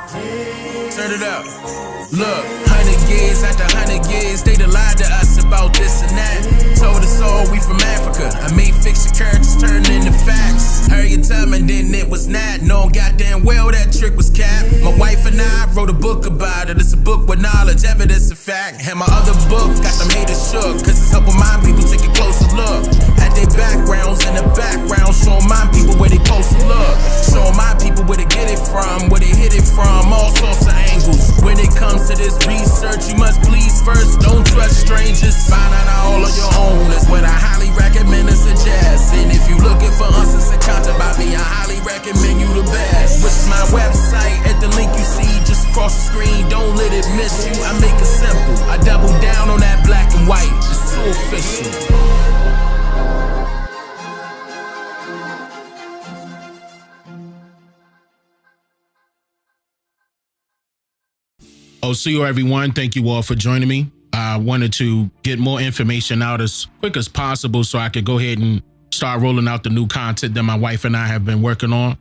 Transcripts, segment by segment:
Turn it up. Look, 100 years after 100 years, they done lied to us about this and that. Told us all we from Africa. I made fiction characters turn into facts. Heard you tell me then it was not. Knowing goddamn well that trick was capped. My wife and I wrote a book about it. It's a book with knowledge, evidence, and fact. And my other book got them haters shook, cause it's helping my people take a closer look at their backgrounds in the background, showing my people where they supposed to look. Showing my people where they get it from, where they hit it from, all sorts of angles. When it comes to this research, you must please first, don't trust strangers. Find out all on your own is what I highly recommend and suggest. And if you looking for answers and content about me, I highly recommend you the best. Which is my website at the link you see just across the screen. Don't let it miss you, I make it simple. I double down on that black and white, it's too official. Oh, see you everyone. Thank you all for joining me. I wanted to get more information out as quick as possible so I could go ahead and start rolling out the new content that my wife and I have been working on.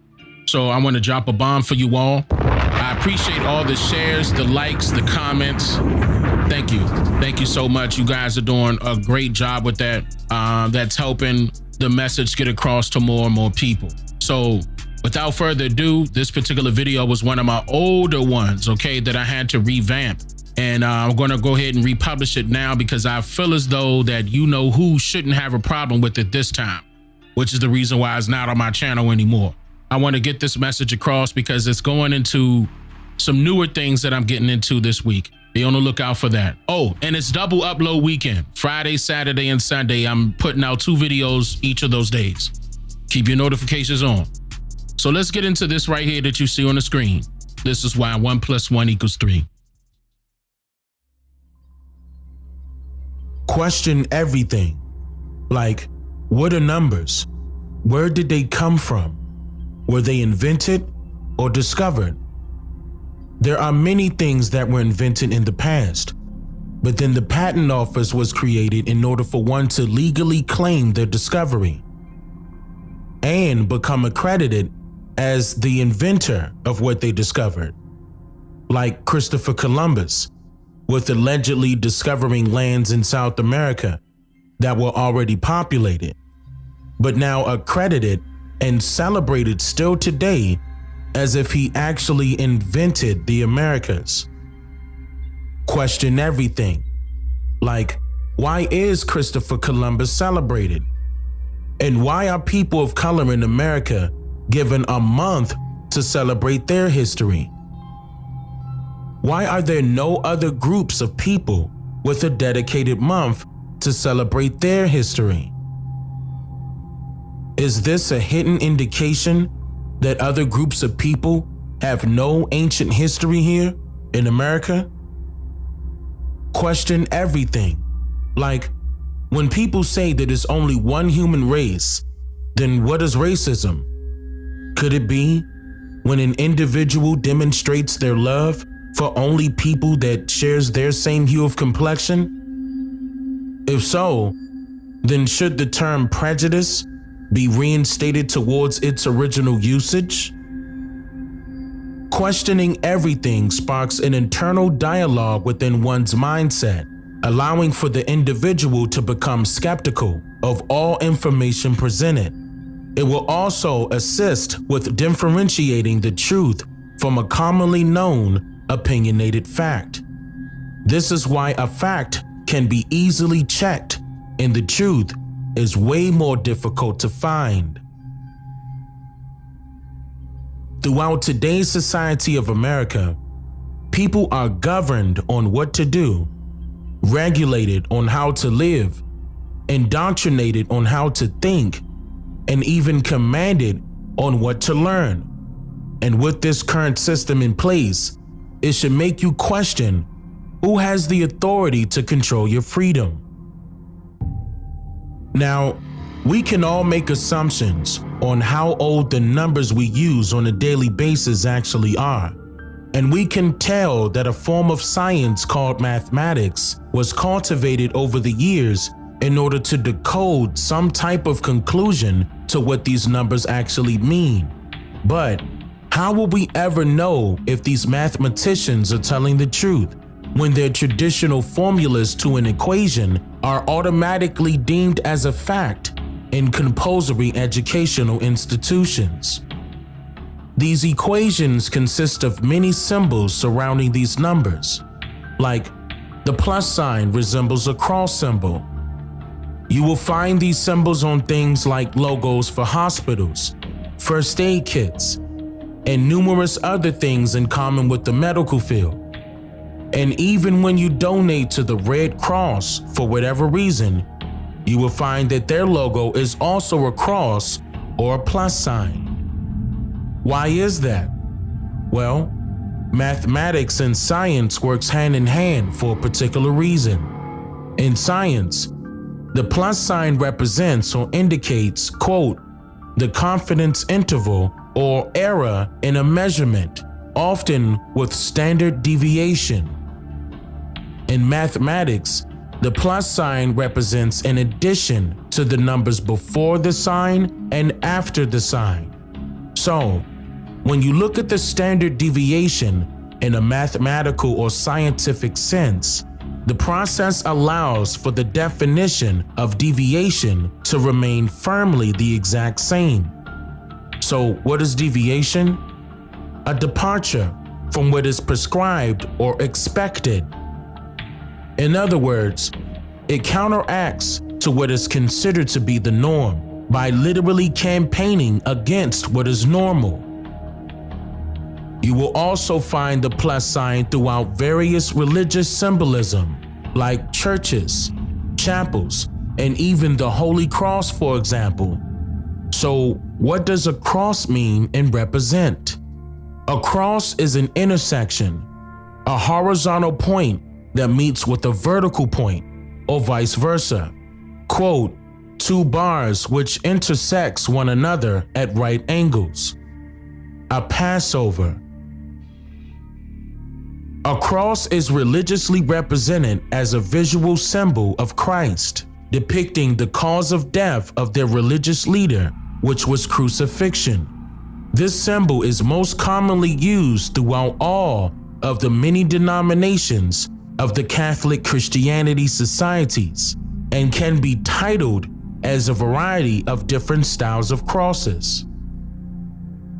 So I want to drop a bomb for you all. I appreciate all the shares, the likes, the comments. Thank you. Thank you so much. You guys are doing a great job with that. That's helping the message get across to more and more people. So without further ado, this particular video was one of my older ones, okay, that I had to revamp. And I'm going to go ahead and republish it now because I feel as though that you know who shouldn't have a problem with it this time, which is the reason why it's not on my channel anymore. I want to get this message across because it's going into some newer things that I'm getting into this week. Be on the lookout for that. Oh, and it's double upload weekend. Friday, Saturday, and Sunday. I'm putting out 2 videos each of those days. Keep your notifications on. So let's get into this right here that you see on the screen. This is why 1 + 1 = 3. Question everything. Like, what are numbers? Where did they come from? Were they invented or discovered? There are many things that were invented in the past, but then the patent office was created in order for one to legally claim their discovery and become accredited as the inventor of what they discovered, like Christopher Columbus, with allegedly discovering lands in South America that were already populated, but now accredited and celebrated still today as if he actually invented the Americas. Question everything, like, why is Christopher Columbus celebrated? And why are people of color in America given a month to celebrate their history? Why are there no other groups of people with a dedicated month to celebrate their history? Is this a hidden indication that other groups of people have no ancient history here in America? Question everything. Like, when people say that there's only one human race, then what is racism? Could it be when an individual demonstrates their love for only people that shares their same hue of complexion? If so, then should the term prejudice be reinstated towards its original usage? Questioning everything sparks an internal dialogue within one's mindset, allowing for the individual to become skeptical of all information presented. It will also assist with differentiating the truth from a commonly known opinionated fact. This is why a fact can be easily checked and the truth is way more difficult to find. Throughout today's society of America, people are governed on what to do, regulated on how to live, indoctrinated on how to think, and even commanded on what to learn. And with this current system in place, it should make you question who has the authority to control your freedom. Now, we can all make assumptions on how old the numbers we use on a daily basis actually are. And we can tell that a form of science called mathematics was cultivated over the years in order to decode some type of conclusion to what these numbers actually mean. But How will we ever know if these mathematicians are telling the truth when their traditional formulas to an equation are automatically deemed as a fact in compulsory educational institutions? These equations consist of many symbols surrounding these numbers, like the plus sign resembles a cross symbol. You will find these symbols on things like logos for hospitals, first aid kits, and numerous other things in common with the medical field. And even when you donate to the Red Cross for whatever reason, you will find that their logo is also a cross or a plus sign. Why is that? Well, mathematics and science works hand in hand for a particular reason. In science, the plus sign represents or indicates, quote, the confidence interval or error in a measurement, often with standard deviation. In mathematics, the plus sign represents an addition to the numbers before the sign and after the sign. So, when you look at the standard deviation in a mathematical or scientific sense, the process allows for the definition of deviation to remain firmly the exact same. So, what is deviation? A departure from what is prescribed or expected. In other words, it counteracts to what is considered to be the norm by literally campaigning against what is normal. You will also find the plus sign throughout various religious symbolism, like churches, chapels, and even the Holy Cross, for example. So, what does a cross mean and represent? A cross is an intersection, a horizontal point that meets with a vertical point, or vice versa. Quote, two bars which intersects one another at right angles. A Passover. A cross is religiously represented as a visual symbol of Christ, depicting the cause of death of their religious leader, which was crucifixion. This symbol is most commonly used throughout all of the many denominations of the Catholic Christianity societies and can be titled as a variety of different styles of crosses.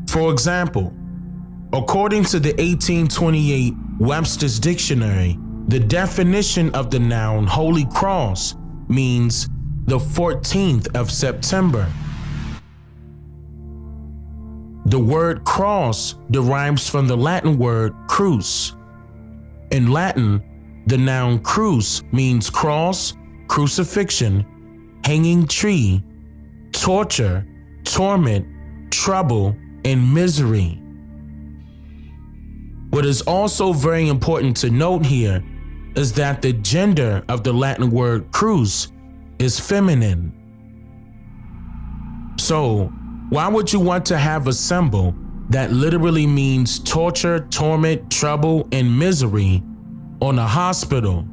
For example, according to the 1828 Webster's Dictionary, the definition of the noun Holy Cross means the 14th of September. The word cross derives from the Latin word crus. In Latin, the noun crus means cross, crucifixion, hanging tree, torture, torment, trouble, and misery. What is also very important to note here is that the gender of the Latin word crus is feminine. So, why would you want to have a symbol that literally means torture, torment, trouble, and misery on a hospital?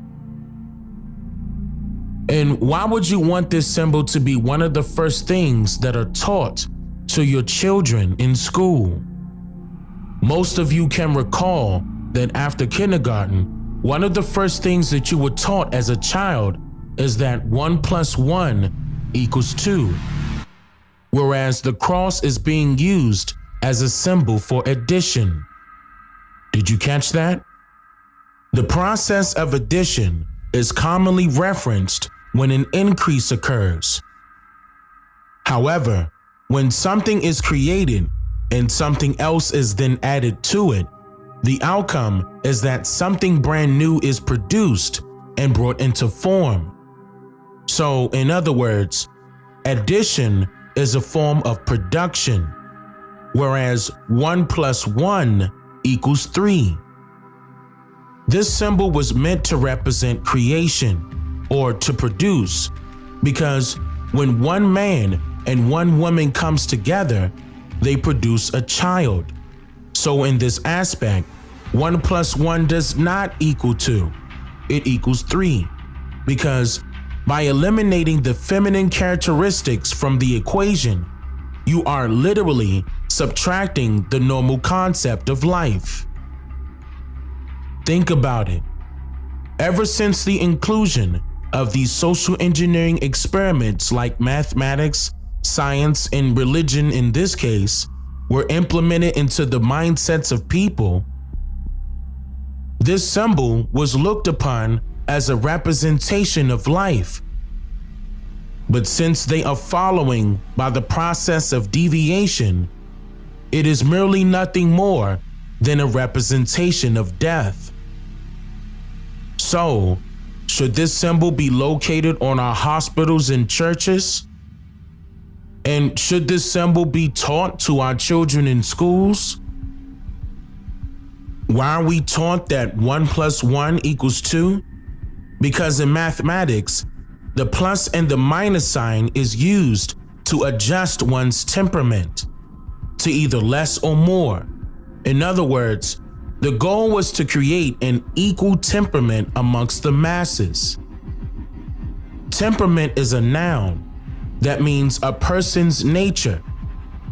And why would you want this symbol to be one of the first things that are taught to your children in school? Most of you can recall that after kindergarten, one of the first things that you were taught as a child is that 1 + 1 = 2, whereas the cross is being used as a symbol for addition. Did you catch that? The process of addition is commonly referenced when an increase occurs. However, when something is created and something else is then added to it, the outcome is that something brand new is produced and brought into form. So, in other words, addition is a form of production, whereas 1 + 1 = 3. This symbol was meant to represent creation or to produce, because when one man and one woman comes together, they produce a child. So in this aspect, 1 + 1 does not equal 2, it equals 3, because by eliminating the feminine characteristics from the equation, you are literally subtracting the normal concept of life. Think about it. Ever since the inclusion of these social engineering experiments like mathematics, science, and religion in this case, were implemented into the mindsets of people, this symbol was looked upon as a representation of life. But since they are following by the process of deviation, it is merely nothing more than a representation of death. So, should this symbol be located on our hospitals and churches? And should this symbol be taught to our children in schools? Why are we taught that 1 + 1 = 2? Because in mathematics, the plus and the minus sign is used to adjust one's temperament to either less or more. In other words, the goal was to create an equal temperament amongst the masses. Temperament is a noun. That means a person's nature,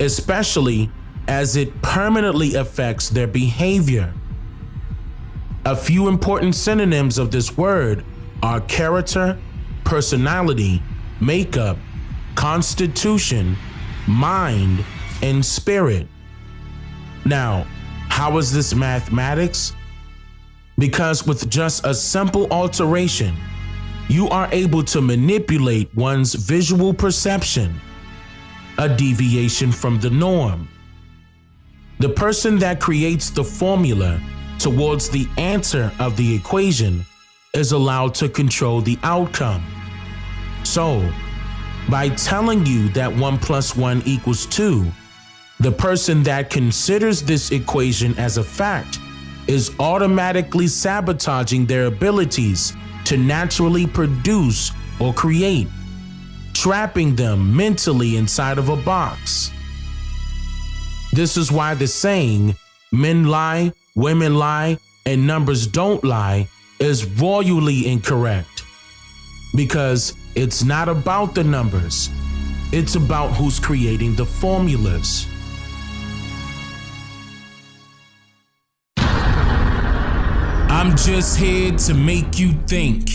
especially as it permanently affects their behavior. A few important synonyms of this word are character, personality, makeup, constitution, mind, and spirit. Now, how is this mathematics? Because with just a simple alteration, you are able to manipulate one's visual perception, a deviation from the norm. The person that creates the formula towards the answer of the equation is allowed to control the outcome. So, by telling you that 1 + 1 = 2, the person that considers this equation as a fact is automatically sabotaging their abilities to naturally produce or create, trapping them mentally inside of a box. This is why the saying, men lie, women lie, and numbers don't lie, is royally incorrect. Because it's not about the numbers, it's about who's creating the formulas. I'm just here to make you think.